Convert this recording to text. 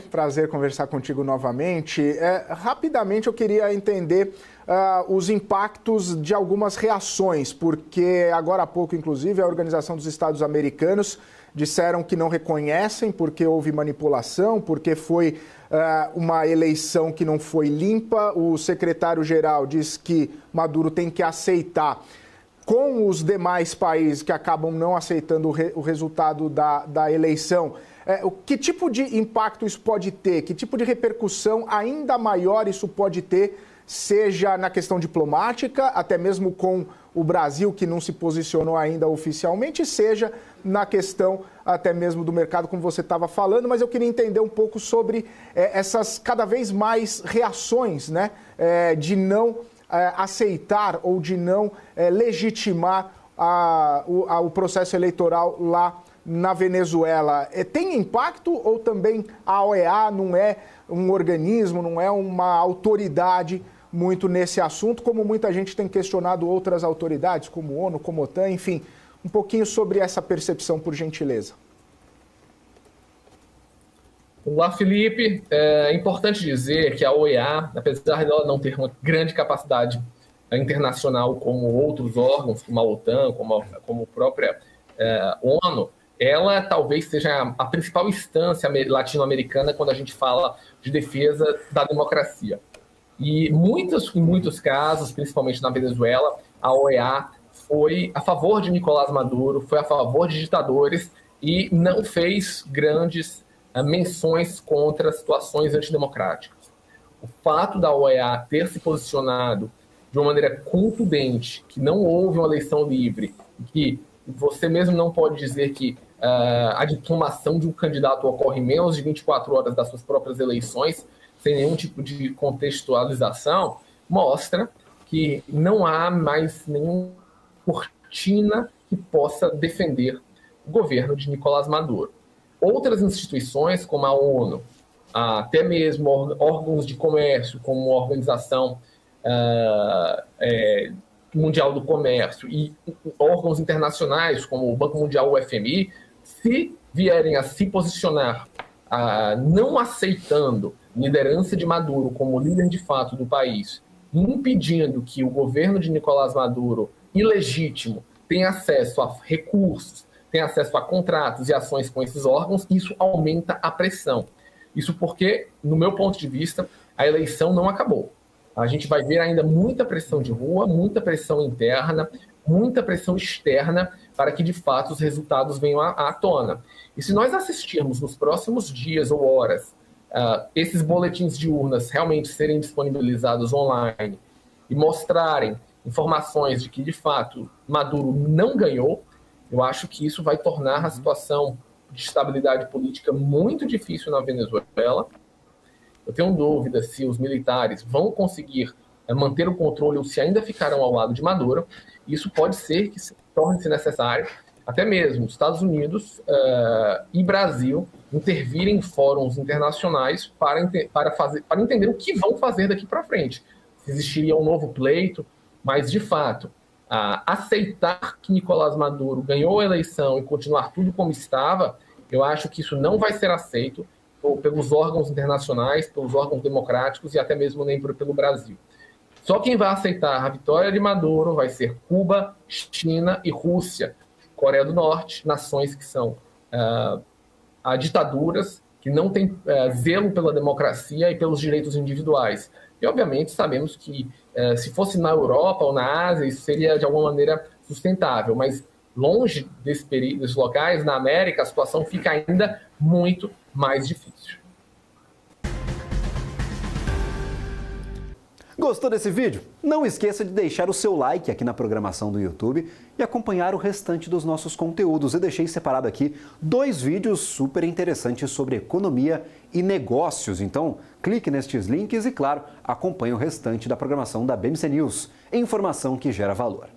Prazer conversar contigo novamente. Rapidamente eu queria entender os impactos de algumas reações, porque agora há pouco, inclusive, a Organização dos Estados Americanos disseram que não reconhecem porque houve manipulação, porque foi uma eleição que não foi limpa. O secretário-geral diz que Maduro tem que aceitar com os demais países que acabam não aceitando o resultado da eleição. Que tipo de impacto isso pode ter? Que tipo de repercussão ainda maior isso pode ter, seja na questão diplomática, até mesmo com o Brasil, que não se posicionou ainda oficialmente, seja na questão até mesmo do mercado, como você estava falando, mas eu queria entender um pouco sobre essas cada vez mais reações, né, de não aceitar ou de não legitimar o processo eleitoral lá na Venezuela. Tem impacto ou também a OEA não é um organismo, não é uma autoridade muito nesse assunto, como muita gente tem questionado outras autoridades, como ONU, como OTAN, enfim, um pouquinho sobre essa percepção, por gentileza. Olá, Felipe. É importante dizer que a OEA, apesar de ela não ter uma grande capacidade internacional como outros órgãos, como a OTAN, como a própria ONU, ela talvez seja a principal instância latino-americana quando a gente fala de defesa da democracia. E em muitos casos, principalmente na Venezuela, a OEA foi a favor de Nicolás Maduro, foi a favor de ditadores e não fez grandes menções contra situações antidemocráticas. O fato da OEA ter se posicionado de uma maneira contundente, que não houve uma eleição livre, que você mesmo não pode dizer que a diplomação de um candidato ocorre em menos de 24 horas das suas próprias eleições, sem nenhum tipo de contextualização, mostra que não há mais nenhuma cortina que possa defender o governo de Nicolás Maduro. Outras instituições, como a ONU, até mesmo órgãos de comércio, como a Organização Mundial do Comércio e órgãos internacionais, como o Banco Mundial, o FMI, se vierem a se posicionar não aceitando liderança de Maduro como líder de fato do país, impedindo que o governo de Nicolás Maduro, ilegítimo, tenha acesso a recursos, tenha acesso a contratos e ações com esses órgãos, isso aumenta a pressão. Isso porque, no meu ponto de vista, a eleição não acabou. A gente vai ver ainda muita pressão de rua, muita pressão interna, muita pressão externa para que, de fato, os resultados venham à tona. E se nós assistirmos nos próximos dias ou horas esses boletins de urnas realmente serem disponibilizados online e mostrarem informações de que, de fato, Maduro não ganhou, eu acho que isso vai tornar a situação de estabilidade política muito difícil na Venezuela. Eu tenho dúvida se os militares vão conseguir manter o controle ou se ainda ficarão ao lado de Maduro. Isso pode ser que torne-se necessário, até mesmo Estados Unidos e Brasil intervirem em fóruns internacionais para entender o que vão fazer daqui para frente. Se existiria um novo pleito, mas, de fato, aceitar que Nicolás Maduro ganhou a eleição e continuar tudo como estava, eu acho que isso não vai ser aceito pelos órgãos internacionais, pelos órgãos democráticos e até mesmo nem pelo Brasil. Só quem vai aceitar a vitória de Maduro vai ser Cuba, China e Rússia, Coreia do Norte, nações que são ditaduras, que não têm zelo pela democracia e pelos direitos individuais. E, obviamente, sabemos que se fosse na Europa ou na Ásia, isso seria, de alguma maneira, sustentável, mas longe desses locais, na América, a situação fica ainda muito mais difícil. Gostou desse vídeo? Não esqueça de deixar o seu like aqui na programação do YouTube e acompanhar o restante dos nossos conteúdos. Eu deixei separado aqui 2 vídeos super interessantes sobre economia e negócios. Então, clique nestes links e, claro, acompanhe o restante da programação da BMC News. Informação que gera valor.